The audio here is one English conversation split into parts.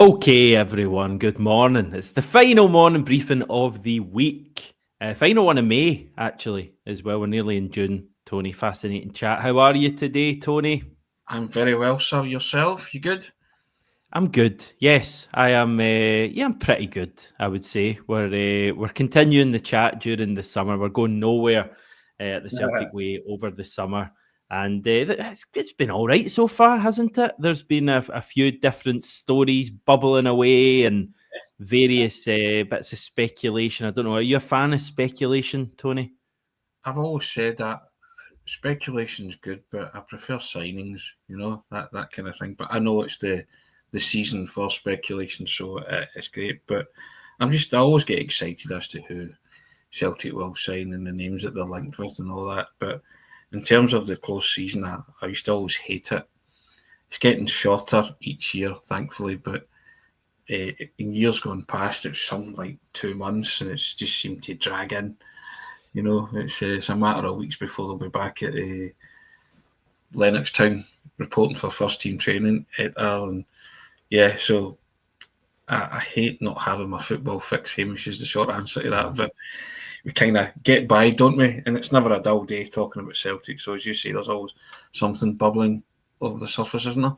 Okay, everyone, good morning. It's the final morning briefing of the week. Final one of May, actually, as well. We're nearly in June. Tony, fascinating chat. How are you today, Tony? I'm very well, sir. Yourself? You good? I'm good. Yes, I am. I'm pretty good, I would say. We're continuing the chat during the summer. We're going nowhere at the Celtic way over the summer. And it's been all right so far, hasn't it? There's been a few different stories bubbling away and various bits of speculation. I don't know. Are you a fan of speculation, Tony? I've always said that speculation's good, but I prefer signings. That kind of thing. But I know it's the season for speculation, so it's great. But I always get excited as to who Celtic will sign and the names that they're linked with and all that. But in terms of the close season, I used to always hate it. It's getting shorter each year, thankfully, but in years gone past, it was something like 2 months, and it's just seemed to drag in. It's a matter of weeks before they'll be back at Lennoxtown reporting for first team training at Ireland. Yeah, so I hate not having my football fix, Hamish, is the short answer to that. But we kind of get by, don't we? And it's never a dull day talking about Celtic. So as you say, there's always something bubbling over the surface, isn't there?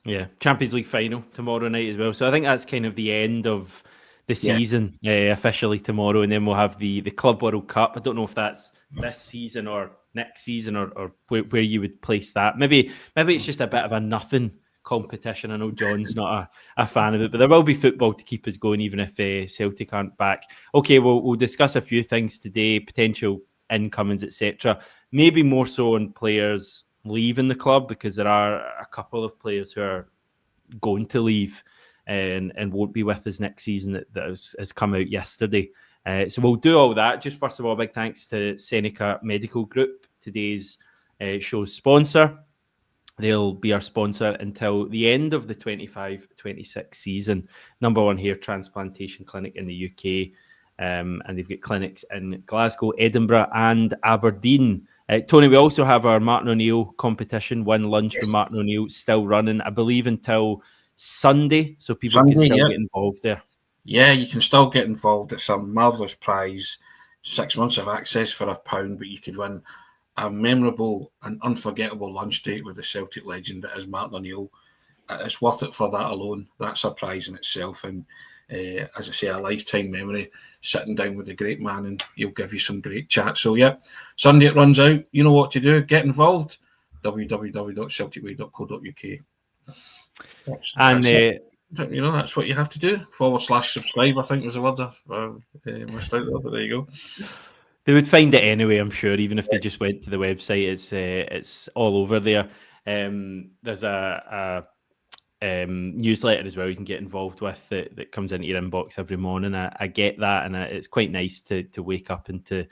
Yeah, Champions League final tomorrow night as well. So I think that's kind of the end of the season officially tomorrow, and then we'll have the Club World Cup. I don't know if that's this season or next season or where you would place that. Maybe it's just a bit of a nothing competition. I know John's not a fan of it, but there will be football to keep us going, even if Celtic aren't back. Okay, we'll discuss a few things today, potential incomings, etc. Maybe more so on players leaving the club, because there are a couple of players who are going to leave and won't be with us next season that has come out yesterday. So we'll do all that. Just first of all, big thanks to Seneca Medical Group, today's show's sponsor. They'll be our sponsor until the end of the 25-26 season. Number one hair transplantation clinic in the UK. And they've got clinics in Glasgow, Edinburgh and Aberdeen. Tony, we also have our Martin O'Neill competition, Win Lunch with Martin O'Neill, still running, I believe, until Sunday. So people can still get involved there. Yeah, you can still get involved. It's a marvellous prize. 6 months of access for £1, but you could win a memorable and unforgettable lunch date with the Celtic legend that is Martin O'Neill. It's worth it for that alone. That's a prize in itself. And as I say, a lifetime memory, sitting down with a great man, and he'll give you some great chat. So, yeah, Sunday it runs out. You know what to do. Get involved. www.celticway.co.uk. That's what you have to do. /subscribe, I think was the word I missed out there, but there you go. They would find it anyway, I'm sure, even if they just went to the website. It's all over there. There's a newsletter as well you can get involved with that comes into your inbox every morning. I get that, and it's quite nice to wake up and to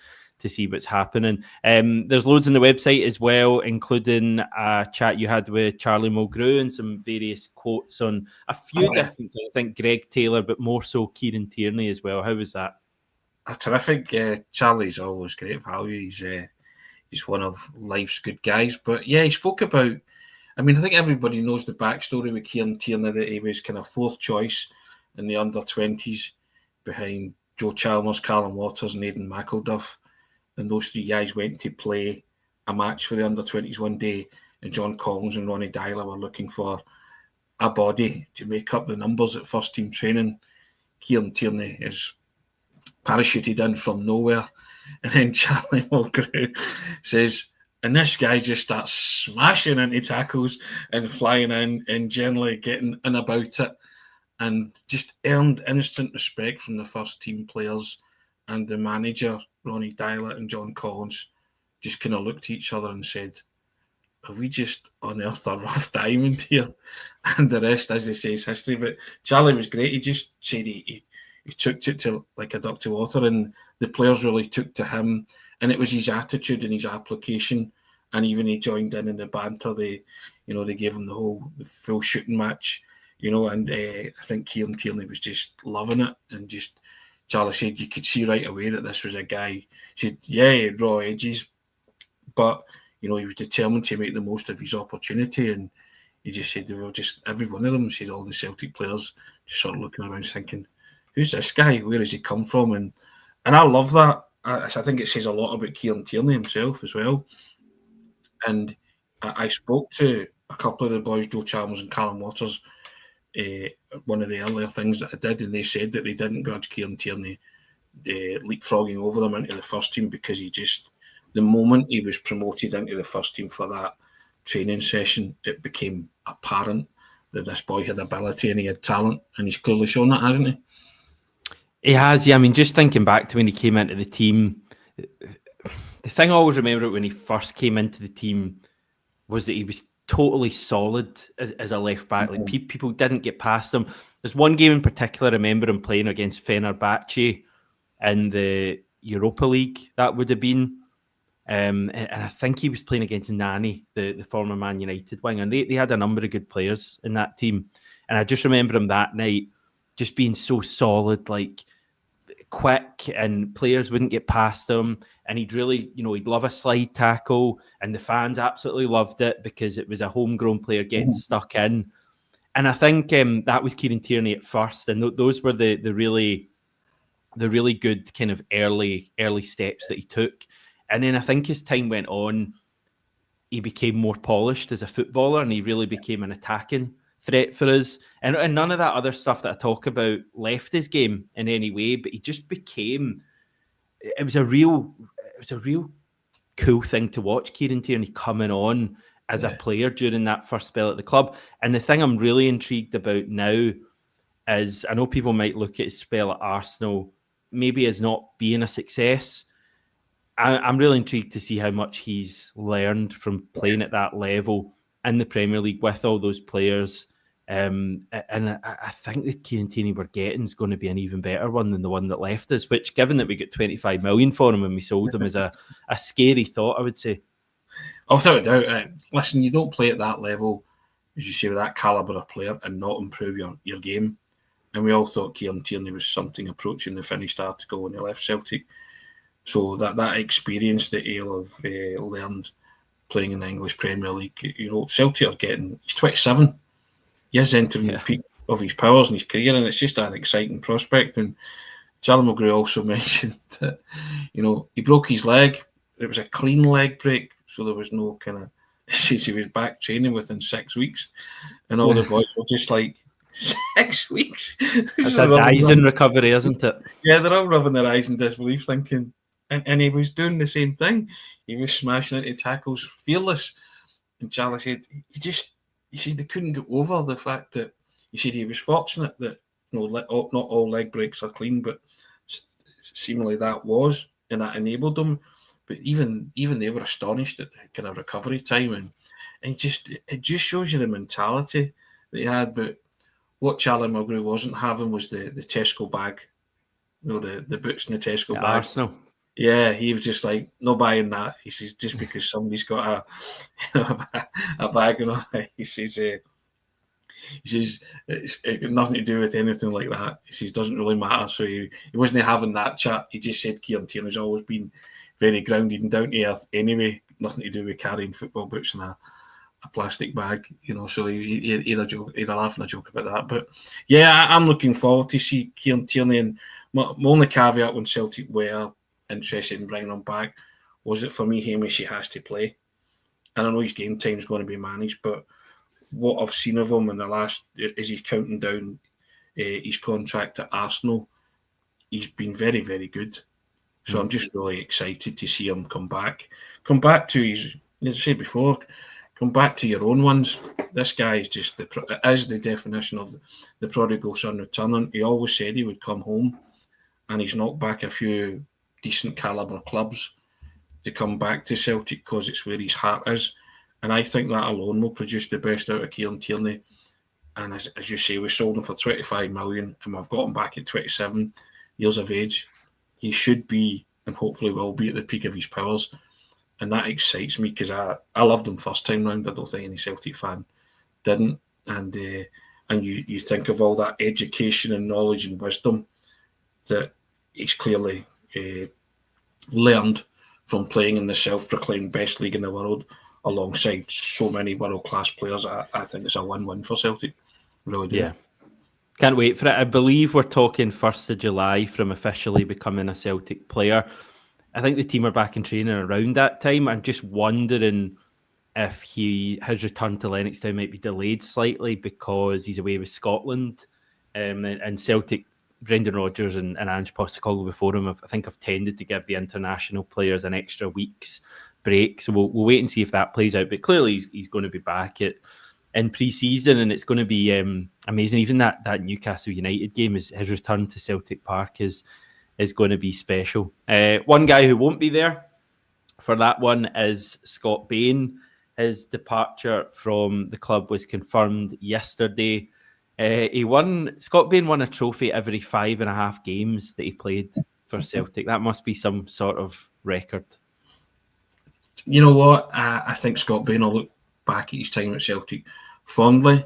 see what's happening. There's loads on the website as well, including a chat you had with Charlie Mulgrew and some various quotes on a few different things. I think Greg Taylor, but more so Kieran Tierney as well. How was that? Terrific. Charlie's always great value. He's one of life's good guys. But yeah, he spoke about, I think everybody knows the backstory with Kieran Tierney, that he was kind of fourth choice in the under-20s behind Joe Chalmers, Callum Waters and Aidan McElduff. And those three guys went to play a match for the under-20s one day, and John Collins and Ronnie Dyler were looking for a body to make up the numbers at first team training. Kieran Tierney is parachuted in from nowhere, and then Charlie Mulgrew says, and this guy just starts smashing into tackles and flying in and generally getting in about it, and just earned instant respect from the first team players. And the manager, Ronnie Dyler, and John Collins just kind of looked at each other and said, have we just unearthed a rough diamond here? And the rest, as they say, is history. But Charlie was great. He just said he took it to like a duck to water, and the players really took to him. And it was his attitude and his application. And even he joined in the banter. They gave him the full shooting match, and I think Kieran Tierney was just loving it. And just, Charlie said you could see right away that this was a guy. He said, yeah, he had raw edges, but, he was determined to make the most of his opportunity. And he just said they were just, every one of them said all the Celtic players just sort of looking around thinking, who's this guy? Where has he come from? And I love that. I think it says a lot about Kieran Tierney himself as well. And I spoke to a couple of the boys, Joe Chalmers and Callum Waters, one of the earlier things that I did, and they said that they didn't grudge Kieran Tierney leapfrogging over them into the first team, because the moment he was promoted into the first team for that training session, it became apparent that this boy had ability and he had talent, and he's clearly shown that, hasn't he? He has, yeah. I mean, just thinking back to when he came into the team, the thing I always remember when he first came into the team was that he was totally solid as a left back. Like people didn't get past him. There's one game in particular I remember him playing against Fenerbahce in the Europa League, that would have been. And I think he was playing against Nani, the former Man United wing, and they had a number of good players in that team. And I just remember him that night just being so solid, like quick, and players wouldn't get past him. And he'd really, he'd love a slide tackle, and the fans absolutely loved it because it was a homegrown player getting stuck in. And I think that was Kieran Tierney at first, and those were the really good kind of early steps that he took. And then I think as time went on, he became more polished as a footballer, and he really became an attacking threat for us. And none of that other stuff that I talk about left his game in any way, but he just became. It was a real cool thing to watch Kieran Tierney coming on as a player during that first spell at the club. And the thing I'm really intrigued about now is, I know people might look at his spell at Arsenal maybe as not being a success. I'm really intrigued to see how much he's learned from playing at that level in the Premier League with all those players. And I think the Kieran Tierney we're getting is going to be an even better one than the one that left us, which, given that we got 25 million for him when we sold him, is a scary thought, I would say. Oh, without a doubt. Listen, you don't play at that level, as you say, with that calibre of player and not improve your game. And we all thought Kieran Tierney was something approaching the finished article when he left Celtic. So that experience that he'll have learned playing in the English Premier League, Celtic are getting. He's 27. He is entering the peak of his powers in his career, and it's just an exciting prospect. And Charlie Mulgrew also mentioned that he broke his leg. It was a clean leg break, so there was no kind of. He was back training within 6 weeks, and all the boys were just like, 6 weeks. That's a Dyson recovery, isn't it? Yeah, they're all rubbing their eyes in disbelief, thinking. And he was doing the same thing. He was smashing into tackles, fearless. And Charlie said, he said they couldn't get over the fact that, he said he was fortunate that not all leg breaks are clean, but seemingly that was, and that enabled them. But even they were astonished at the kind of recovery time, and it just shows you the mentality that he had. But what Charlie Mulgrew wasn't having was the Tesco bag, the boots in the Tesco bag. Arsenal. Yeah, he was just like, no buying that. He says, just because somebody's got a bag and all that. He says it's got nothing to do with anything like that. He says, doesn't really matter. So he wasn't having that chat. He just said Kieran Tierney's always been very grounded and down to earth anyway. Nothing to do with carrying football boots in a plastic bag, So he'd a laugh and a joke about that. But yeah, I'm looking forward to see Kieran Tierney. And my only caveat when Celtic were interested in bringing him back was that for me, Hamish, he has to play. And I know his game time is going to be managed, but what I've seen of him in the last, as he's counting down his contract at Arsenal, he's been very, very good. So I'm just really excited to see him come back to his, as I said before, come back to your own ones. This guy is just the definition of the prodigal son returning. He always said he would come home, and he's knocked back a few decent calibre clubs to come back to Celtic because it's where his heart is. And I think that alone will produce the best out of Kieran Tierney. And as you say, we sold him for 25 million and we've got him back at 27 years of age. He should be, and hopefully will be, at the peak of his powers. And that excites me because I loved him first time round. I don't think any Celtic fan didn't. And you think of all that education and knowledge and wisdom that he's clearly learned from playing in the self-proclaimed best league in the world alongside so many world-class players. I think it's a win-win for Celtic. Really do. Yeah. Can't wait for it. I believe we're talking 1st of July from officially becoming a Celtic player. I think the team are back in training around that time. I'm just wondering if his return to Lennoxtown might be delayed slightly because he's away with Scotland. And Celtic, Brendan Rodgers and Ange Postecoglou before him, I think have tended to give the international players an extra week's break. So we'll wait and see if that plays out. But clearly he's going to be back in pre-season, and it's going to be amazing. Even that Newcastle United game, his return to Celtic Park is going to be special. One guy who won't be there for that one is Scott Bain. His departure from the club was confirmed yesterday. Scott Bain won a trophy every 5.5 games that he played for Celtic. That must be some sort of record. You know what? I think Scott Bain will look back at his time at Celtic fondly.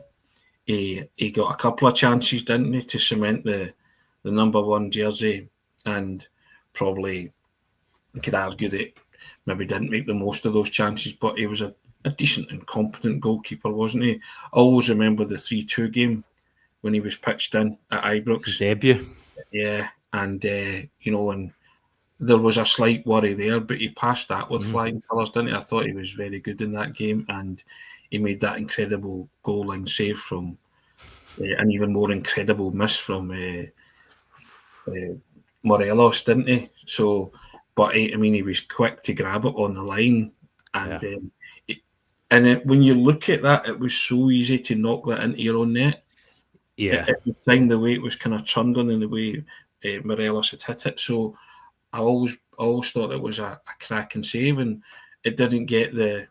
He got a couple of chances, didn't he, to cement the number 1 jersey, and probably you could argue that maybe didn't make the most of those chances, but he was a decent and competent goalkeeper, wasn't he? I always remember the 3-2 game when he was pitched in at Ibrox. His debut. Yeah, and and there was a slight worry there, but he passed that with flying colours, didn't he? I thought he was very good in that game, and he made that incredible goal line save from an even more incredible miss from Morelos, didn't he? So, but he was quick to grab it on the line, and when you look at that, it was so easy to knock that into your own net. Yeah, at the time, the way it was kind of turned on and the way Morelos had hit it. So I always thought it was a cracking save, and it didn't get the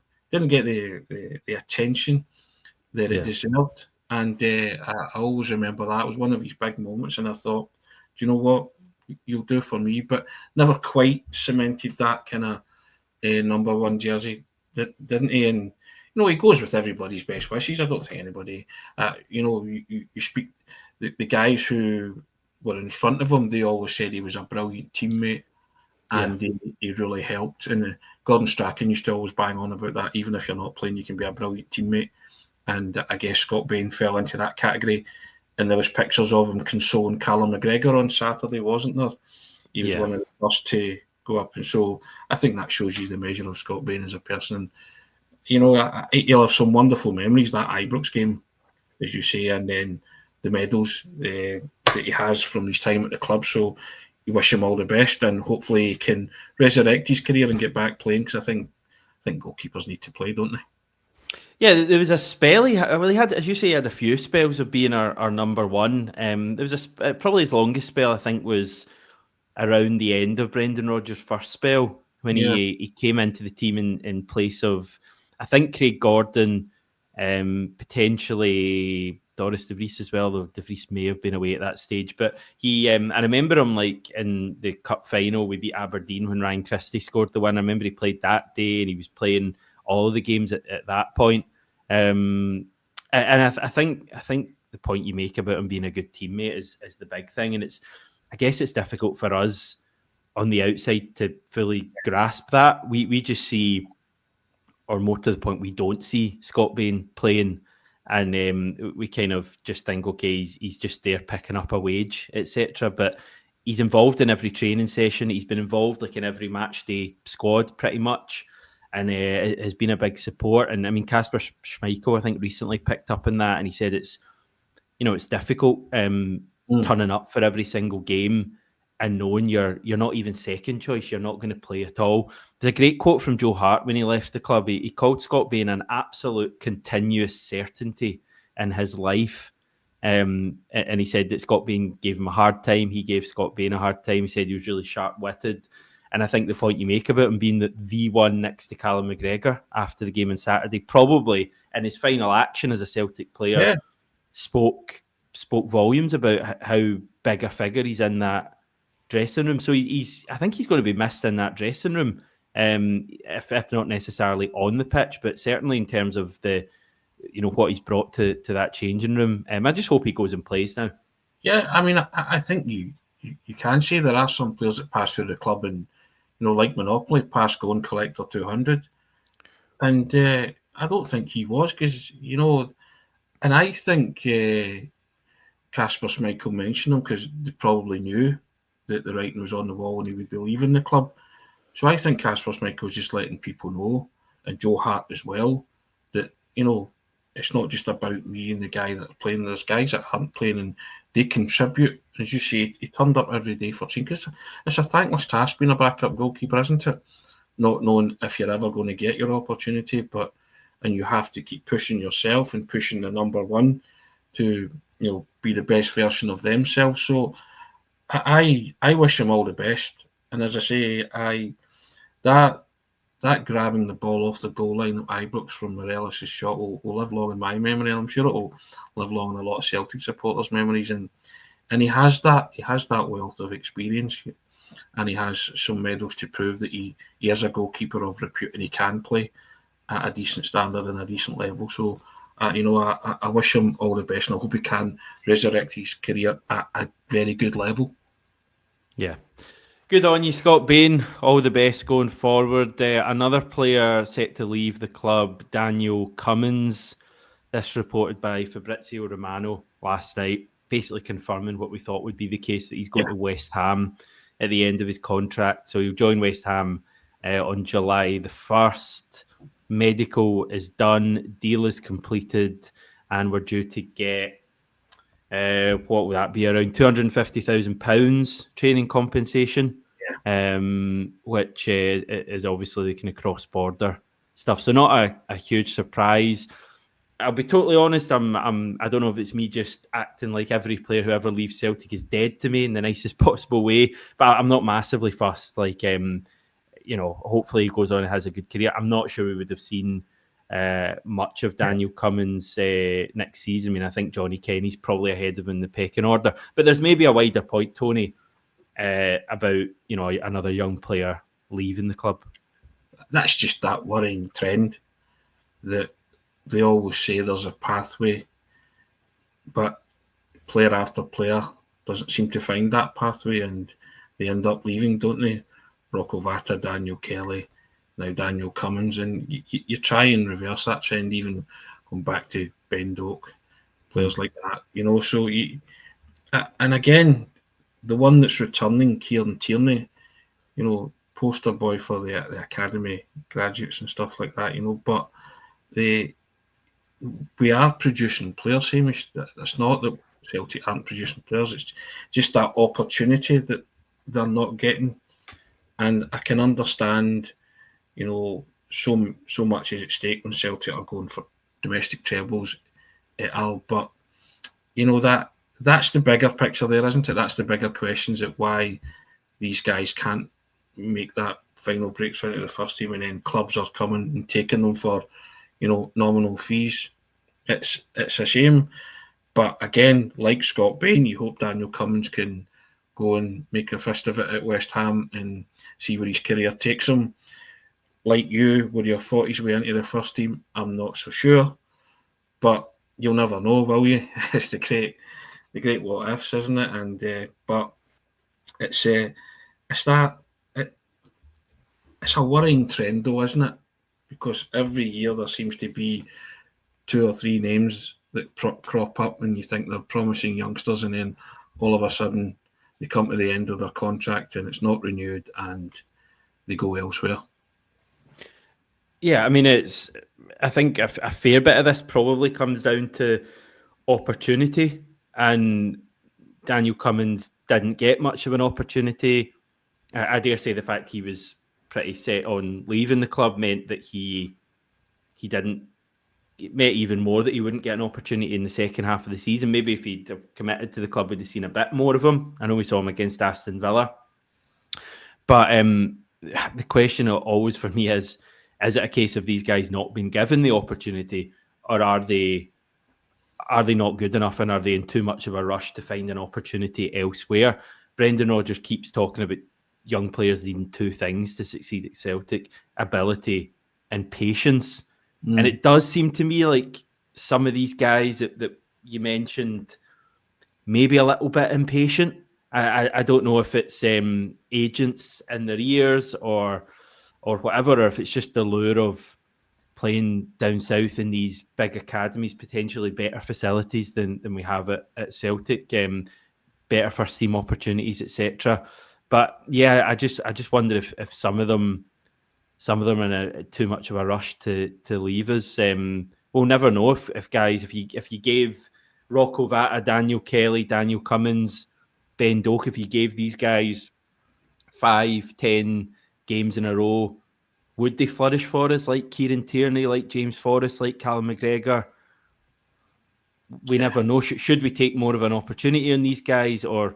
attention that it deserved. And I always remember that. It was one of his big moments, and I thought, do you know what, you'll do for me, but never quite cemented that kind of number 1 jersey, didn't he? And he goes with everybody's best wishes. I don't think anybody, you speak, the guys who were in front of him, they always said he was a brilliant teammate, and he really helped. And Gordon Strachan used to always bang on about that. Even if you're not playing, you can be a brilliant teammate. And I guess Scott Bain fell into that category. And there was pictures of him consoling Callum McGregor on Saturday, wasn't there? He was one of the first to go up. And so I think that shows you the measure of Scott Bain as a person. He'll have some wonderful memories, that Ibrox game, as you say, and then the medals that he has from his time at the club. So you wish him all the best, and hopefully he can resurrect his career and get back playing, because I think goalkeepers need to play, don't they? Yeah, there was a spell he had, as you say, he had a few spells of being our number 1. There was probably his longest spell, I think, was around the end of Brendan Rodgers' first spell, when he came into the team in place of, I think, Craig Gordon, potentially Doris De Vries as well, though De Vries may have been away at that stage. But he, I remember him like in the cup final, we beat Aberdeen when Ryan Christie scored the win. I remember he played that day, and he was playing all of the games at that point. And I think the point you make about him being a good teammate is the big thing. And I guess it's difficult for us on the outside to fully grasp that. We just see, or more to the point, we don't see Scott Bain playing, and we kind of just think, okay, he's just there picking up a wage, etc. But he's involved in every training session. He's been involved like in every match day squad pretty much, and has been a big support. And I mean, Kasper Schmeichel, I think, recently picked up on that, and he said it's difficult turning up for every single game and knowing you're not even second choice, you're not going to play at all. There's a great quote from Joe Hart when he left the club. He called Scott Bain an absolute continuous certainty in his life. And he said that Scott Bain gave him a hard time. He gave Scott Bain a hard time. He said he was really sharp-witted. And I think the point you make about him being the one next to Callum McGregor after the game on Saturday, probably in his final action as a Celtic player, spoke volumes about how big a figure he's in that dressing room. So I think he's going to be missed in that dressing room, if not necessarily on the pitch, but certainly in terms of the, what he's brought to that changing room. I just hope he goes and plays now. Yeah, I mean, I think you can say there are some players that pass through the club and, like Monopoly, pass, go and collect or 200. And I don't think he was, because, and I think Kasper Schmeichel mentioned him because they probably knew that the writing was on the wall and he would be leaving the club. So I think Kasper Schmeichel's just letting people know, and Joe Hart as well, that, it's not just about me and the guy that are playing. There's guys that aren't playing and they contribute. As you say, he turned up every day for team, because it's a thankless task being a backup goalkeeper, isn't it? Not knowing if you're ever going to get your opportunity, and you have to keep pushing yourself and pushing the number one to be the best version of themselves. So I wish him all the best. And as I say, that grabbing the ball off the goal line at Ibrox from Morelos' shot will live long in my memory, and I'm sure it will live long in a lot of Celtic supporters' memories. And he has that wealth of experience, and he has some medals to prove that he is a goalkeeper of repute and he can play at a decent standard and a decent level. So, I wish him all the best, and I hope he can resurrect his career at a very good level. Yeah. Good on you, Scott Bain. All the best going forward. Another player set to leave the club, Daniel Cummins. This reported by Fabrizio Romano last night, basically confirming what we thought would be the case, that he's going to West Ham at the end of his contract. So he'll join West Ham on July the 1st. Medical is done, deal is completed, and we're due to get what would that be, around £250,000 training compensation, which is obviously the kind of cross-border stuff. So not a huge surprise. I'll be totally honest. I don't know if it's me just acting like every player who ever leaves Celtic is dead to me in the nicest possible way, but I'm not massively fussed. Hopefully he goes on and has a good career. I'm not sure we would have seen much of Daniel Cummins next season. I mean, I think Johnny Kenny's probably ahead of him in the pecking order. But there's maybe a wider point, Tony, about another young player leaving the club. That's just that worrying trend that they always say there's a pathway, but player after player doesn't seem to find that pathway, and they end up leaving, don't they? Rocco Vata, Daniel Kelly, now Daniel Cummins, and you try and reverse that trend, even going back to Ben Doak, players like that, So and again, the one that's returning, Kieran Tierney, poster boy for the academy graduates and stuff like that, but we are producing players, Hamish. It's not that Celtic aren't producing players; it's just that opportunity that they're not getting. And I can understand, so much is at stake when Celtic are going for domestic trebles et al. But that's the bigger picture there, isn't it? That's the bigger questions at why these guys can't make that final breakthrough into the first team, and then clubs are coming and taking them for, nominal fees. It's a shame. But again, like Scott Bain, you hope Daniel Cummins can go and make a fist of it at West Ham and see where his career takes him. Like you, would you have thought his way into the first team? I'm not so sure. But you'll never know, will you? It's the great what ifs, isn't it? And but it's a worrying trend, though, isn't it? Because every year there seems to be 2 or 3 names that crop up when you think they're promising youngsters, and then all of a sudden they come to the end of their contract and it's not renewed and they go elsewhere. Yeah, I mean, I think a fair bit of this probably comes down to opportunity, and Daniel Cummins didn't get much of an opportunity. I dare say the fact he was pretty set on leaving the club meant that he didn't. It meant even more that he wouldn't get an opportunity in the second half of the season. Maybe if he'd have committed to the club, we'd have seen a bit more of him. I know we saw him against Aston Villa. But the question always for me is it a case of these guys not being given the opportunity, or are they not good enough, and are they in too much of a rush to find an opportunity elsewhere? Brendan Rodgers keeps talking about young players needing 2 things to succeed at Celtic: ability and patience. And it does seem to me like some of these guys that you mentioned maybe a little bit impatient. I don't know if it's agents in their ears or whatever, or if it's just the lure of playing down south in these big academies, potentially better facilities than we have at Celtic, better first team opportunities, etc. But yeah, I just wonder if some of them are in too much of a rush to leave us. We'll never know if guys, if you gave Rocco Vata, Daniel Kelly, Daniel Cummins, Ben Doak, if you gave these guys 5-10 games in a row, would they flourish for us like Kieran Tierney, like James Forrest, like Callum McGregor? We never know. Should we take more of an opportunity on these guys, or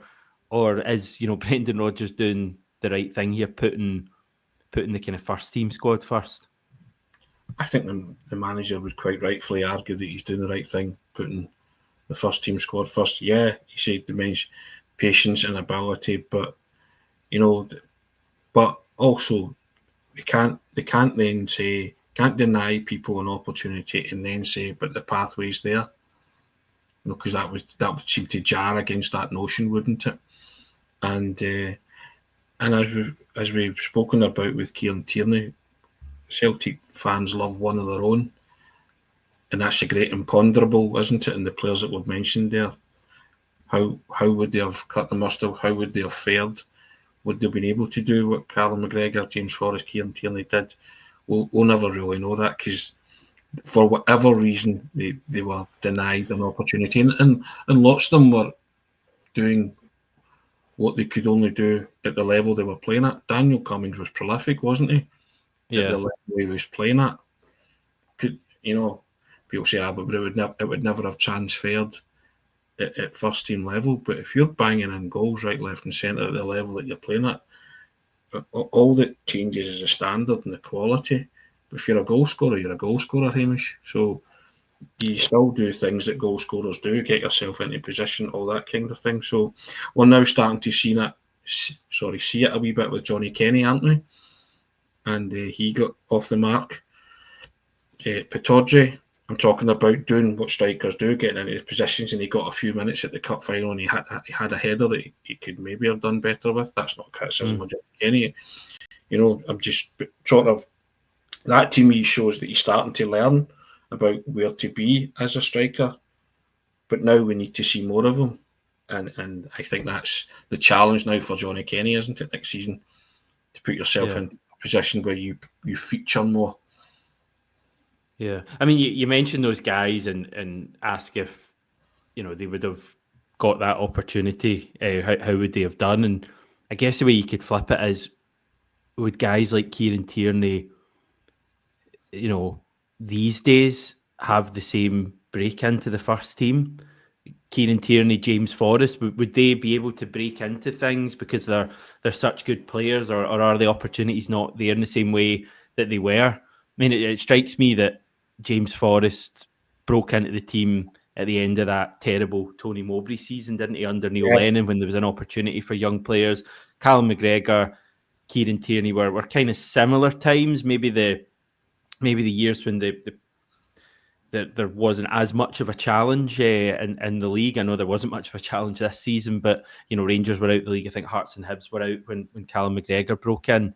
is Brendan Rodgers doing the right thing here, putting the kind of first team squad first? I think the manager would quite rightfully argue that he's doing the right thing, putting the first team squad first. Yeah, he said the men's patience and ability, but but also they can't then say, can't deny people an opportunity and then say, but the pathway's there. Because that would seem to jar against that notion, wouldn't it? And as we've spoken about with Kieran Tierney, Celtic fans love one of their own, and that's a great imponderable, isn't it? And the players that we've mentioned there, how would they have cut the mustard? How would they have fared? Would they have been able to do what Callum McGregor, James Forrest, Kieran Tierney did? We'll never really know that, because for whatever reason they were denied an opportunity, and lots of them were doing what they could only do at the level they were playing at. Daniel Cummins was prolific, wasn't he? Yeah. At the level he was playing at. People say, but it would never have transferred at first team level. But if you're banging in goals right, left, and centre at the level that you're playing at, all that changes is the standard and the quality. But if you're a goal scorer, you're a goal scorer, Hamish. So you still do things that goal scorers do, get yourself into position, all that kind of thing. So we're now starting to see it a wee bit with Johnny Kenny, aren't we? And he got off the mark. Pittodrie, I'm talking about doing what strikers do, getting into his positions, and he got a few minutes at the cup final, and he had a header that he could maybe have done better with. That's not criticism of Johnny Kenny. I'm just sort of, that to me shows that he's starting to learn about where to be as a striker. But now we need to see more of him. And I think that's the challenge now for Johnny Kenny, isn't it, next season? To put yourself in a position where you feature more. Yeah. I mean, you mentioned those guys and ask if, they would have got that opportunity. How would they have done? And I guess the way you could flip it is, would guys like Kieran Tierney, these days have the same break into the first team? Kieran Tierney, James Forrest, would they be able to break into things because they're such good players, or are the opportunities not there in the same way that they were? I mean, it strikes me that James Forrest broke into the team at the end of that terrible Tony Mowbray season, didn't he, under Neil Lennon, when there was an opportunity for young players. Callum McGregor, Kieran Tierney were kind of similar times, maybe the years when there wasn't as much of a challenge in the league. I know there wasn't much of a challenge this season, but Rangers were out the league. I think Hearts and Hibs were out when Callum McGregor broke in.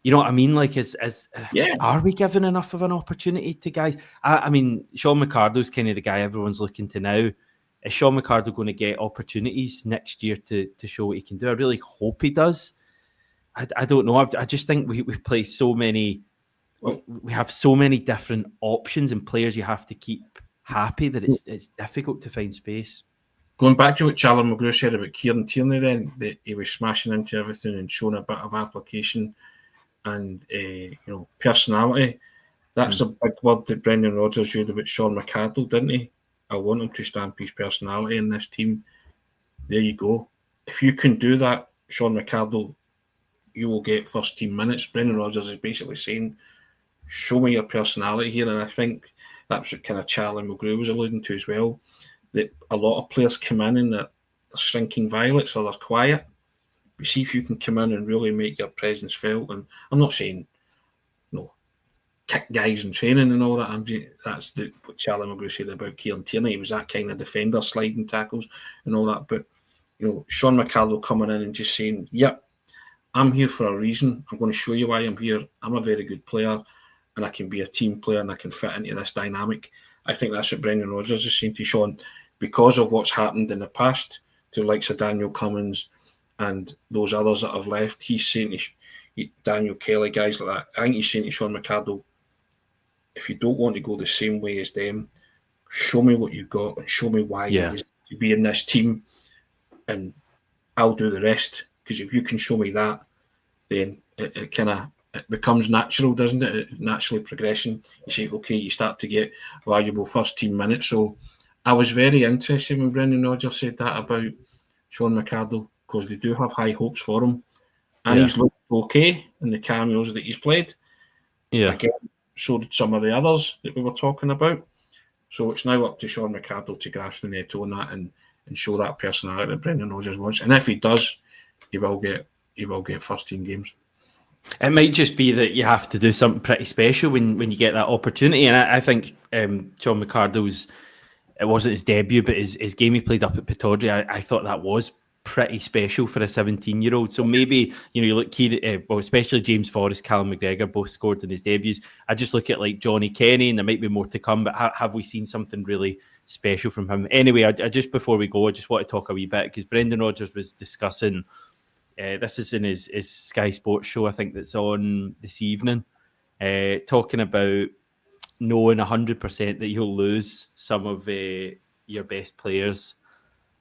You know what I mean? Like, are we giving enough of an opportunity to guys? I mean, Sean McArdle's kind of the guy everyone's looking to now. Is Sean McArdle going to get opportunities next year to show what he can do? I really hope he does. I don't know. I just think we play so many. We have so many different options and players you have to keep happy that it's difficult to find space. Going back to what Charlie McGrew said about Kieran Tierney, then that he was smashing into everything and showing a bit of application and personality. That's a big word that Brendan Rodgers used about Sean McArdle, didn't he? I want him to stamp his personality in this team. There you go. If you can do that, Sean McArdle, you will get first team minutes. Brendan Rodgers is basically saying, show me your personality here. And I think that's what kind of Charlie McGrew was alluding to as well, that a lot of players come in and they're shrinking violets or they're quiet. But see if you can come in and really make your presence felt. And I'm not saying kick guys in training and all that. That's what Charlie McGrew said about Kieran Tierney. He was that kind of defender, sliding tackles and all that. But Sean McArdle coming in and just saying, yep, I'm here for a reason. I'm going to show you why I'm here. I'm a very good player. and I can be a team player and I can fit into this dynamic. I think that's what Brendan Rodgers is saying to Sean, because of what's happened in the past to the likes of Daniel Cummins and those others that have left. He's saying to Daniel Kelly, guys like that, I think he's saying to Sean McArdle, if you don't want to go the same way as them, show me what you've got and show me why you deserve to be in this team, and I'll do the rest. Because if you can show me that, then it becomes natural, doesn't it? Naturally progression. You say, okay, you start to get valuable first team minutes. So I was very interested when Brendan Rodgers said that about Sean McArdle, because they do have high hopes for him. And he's looked okay in the cameos that he's played. Yeah. Again, so did some of the others that we were talking about. So it's now up to Sean McArdle to grasp the nettle on that and show that personality that Brendan Rodgers wants. And if he does, he will get first team games. It might just be that you have to do something pretty special when you get that opportunity. And I think Sean McArdle's, it wasn't his debut, but his game he played up at Pittodrie, I thought that was pretty special for a 17-year-old. So maybe, you look, especially James Forrest, Callum McGregor, both scored in his debuts. I just look at like Johnny Kenny, and there might be more to come, but have we seen something really special from him? Anyway, I just before we go, I just want to talk a wee bit, because Brendan Rodgers was discussing, this is in his Sky Sports show, I think, that's on this evening, talking about knowing 100% that you'll lose some of your best players.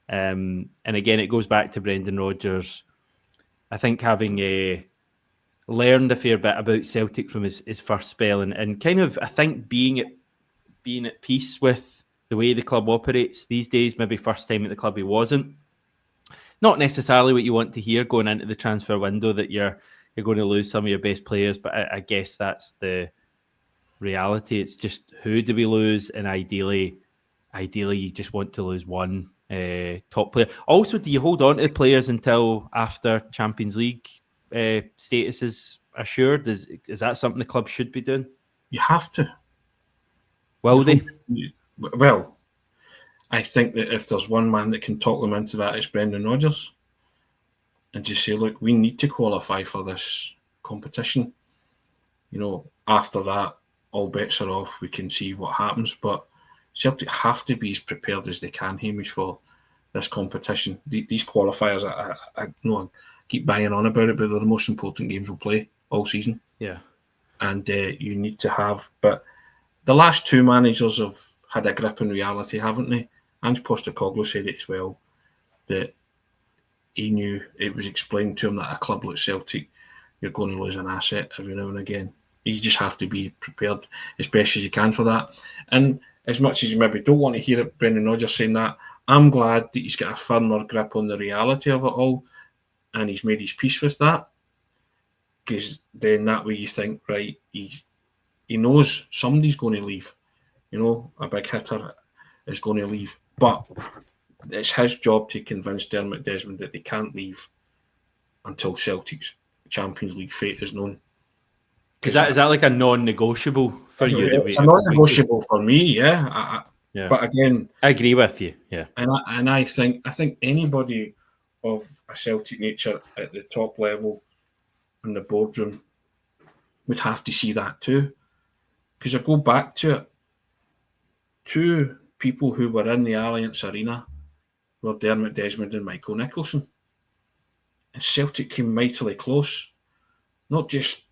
And again, it goes back to Brendan Rodgers, I think, having learned a fair bit about Celtic from his first spell, and kind of, I think, being at peace with the way the club operates these days. Maybe first time at the club he wasn't. Not necessarily what you want to hear going into the transfer window, that you're going to lose some of your best players, but I guess that's the reality. It's just, who do we lose? And ideally you just want to lose one top player. Also, do you hold on to the players until after Champions League status is assured? Is that something the club should be doing? You have to. Will they? Well, I think that if there's one man that can talk them into that, it's Brendan Rodgers. And just say, look, we need to qualify for this competition. After that, all bets are off. We can see what happens. But Celtic have to be as prepared as they can, Hamish, for this competition. These qualifiers, I keep banging on about it, but they're the most important games we'll play all season. Yeah. And you need to have... But the last two managers have had a grip in reality, haven't they? Ange Postecoglou said it as well, that he knew, it was explained to him that a club like Celtic, you're going to lose an asset every now and again. You just have to be prepared as best as you can for that. And as much as you maybe don't want to hear it, Brendan Rodgers saying that, I'm glad that he's got a firmer grip on the reality of it all, and he's made his peace with that. Because then that way you think, right, he knows somebody's going to leave. A big hitter is going to leave. But it's his job to convince Dermot Desmond that they can't leave until Celtic's Champions League fate is known. Is that like a non-negotiable for you? It's a non-negotiable for me, yeah. Yeah. But again, I agree with you. Yeah. And I think anybody of a Celtic nature at the top level in the boardroom would have to see that too. Because I go back to it, two people who were in the Allianz Arena were Dermot Desmond and Michael Nicholson. And Celtic came mightily close. Not just,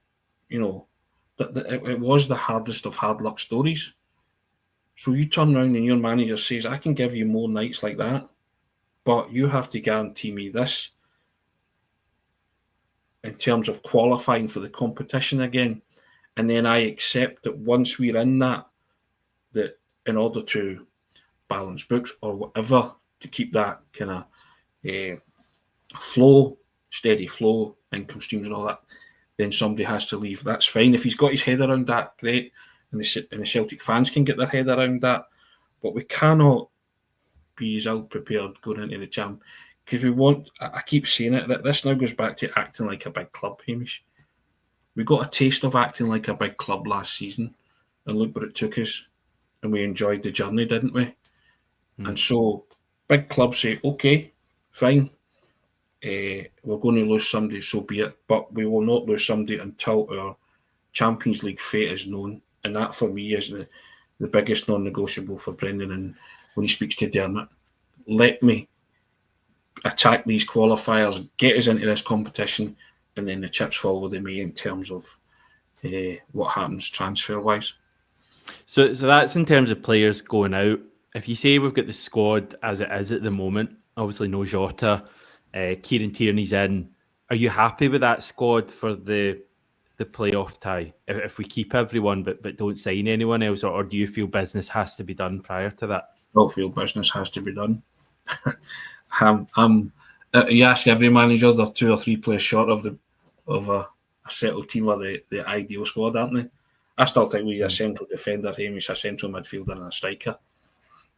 it was the hardest of hard luck stories. So you turn around and your manager says, I can give you more nights like that, but you have to guarantee me this in terms of qualifying for the competition again. And then I accept that once we're in that in order to balance books or whatever, to keep that kind of flow, steady flow, income streams and all that, then somebody has to leave. That's fine. If he's got his head around that, great. And the Celtic fans can get their head around that. But we cannot be as ill-prepared going into the champ. Because I keep saying it, that this now goes back to acting like a big club, Hamish. We got a taste of acting like a big club last season. And look where it took us. And we enjoyed the journey, didn't we? And so big clubs say, okay, fine. We're going to lose somebody, so be it. But we will not lose somebody until our Champions League fate is known, and that for me is the biggest non-negotiable for Brendan. And when he speaks to Dermot, let me attack these qualifiers, get us into this competition, and then the chips fall where they may in terms of what happens transfer-wise. So that's in terms of players going out. If you say we've got the squad as it is at the moment, obviously no Jota, Kieran Tierney's in. Are you happy with that squad for the playoff tie? If we keep everyone but don't sign anyone else, or do you feel business has to be done prior to that? I feel business has to be done. You ask every manager, they're 2 or 3 players short of a settled team or the ideal squad, aren't they? I still think we need a central defender, Hamish, a central midfielder, and a striker.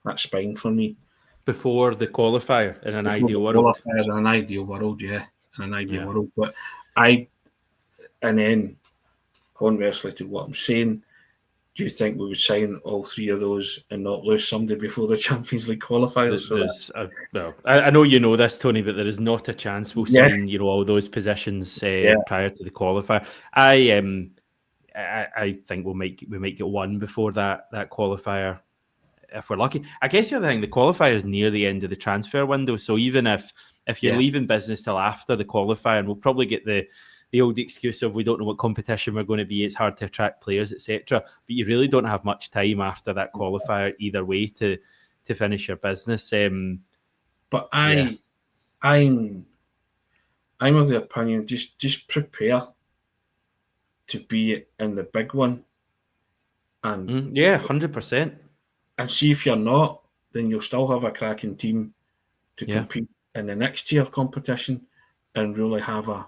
That's fine for me. Before the qualifier in an ideal world. Qualifiers in an ideal world, yeah, in an ideal world. But and then conversely to what I'm saying, do you think we would sign all 3 of those and not lose somebody before the Champions League qualifiers? I know you know this, Tony, but there is not a chance we'll sign all those positions prior to the qualifier. I think we might get one before that qualifier if we're lucky. I guess the other thing, the qualifier is near the end of the transfer window, so even if you're leaving business till after the qualifier, and we'll probably get the old excuse of we don't know what competition we're going to be, it's hard to attract players, etc. But you really don't have much time after that qualifier either way to finish your business. But I'm of the opinion just prepare to be in the big one, and 100%. And see if you're not, then you'll still have a cracking team to compete in the next tier of competition and really have a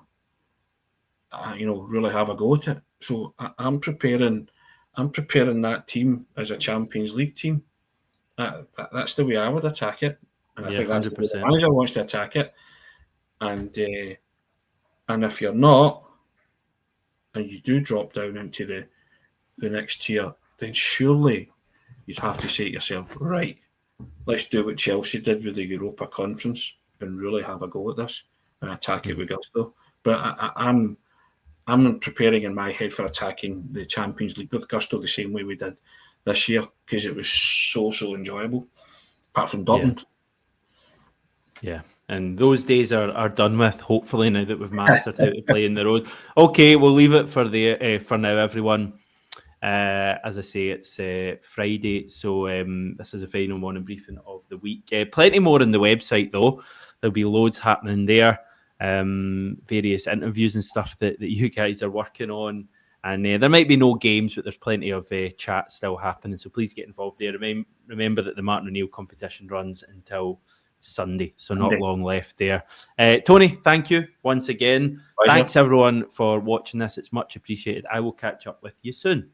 go at it. So I'm preparing that team as a Champions League team. That's the way I would attack it, and I think that's 100%. The way the manager wants to attack it. And if you're not, and you do drop down into the next tier, then surely you'd have to say to yourself, right, let's do what Chelsea did with the Europa Conference and really have a go at this and attack it with gusto. But I'm preparing in my head for attacking the Champions League with gusto the same way we did this year, because it was so enjoyable, apart from Dortmund. Yeah. And those days are done with, hopefully, now that we've mastered how to play in the road. Okay, we'll leave it for now, everyone. As I say, it's Friday, so this is the final morning briefing of the week. Plenty more on the website, though. There'll be loads happening there. Various interviews and stuff that you guys are working on. And there might be no games, but there's plenty of chat still happening. So please get involved there. Remember that the Martin O'Neill competition runs until Sunday, so not long left there. Tony, thank you once again. Pleasure. Thanks everyone for watching this. It's much appreciated. I will catch up with you soon.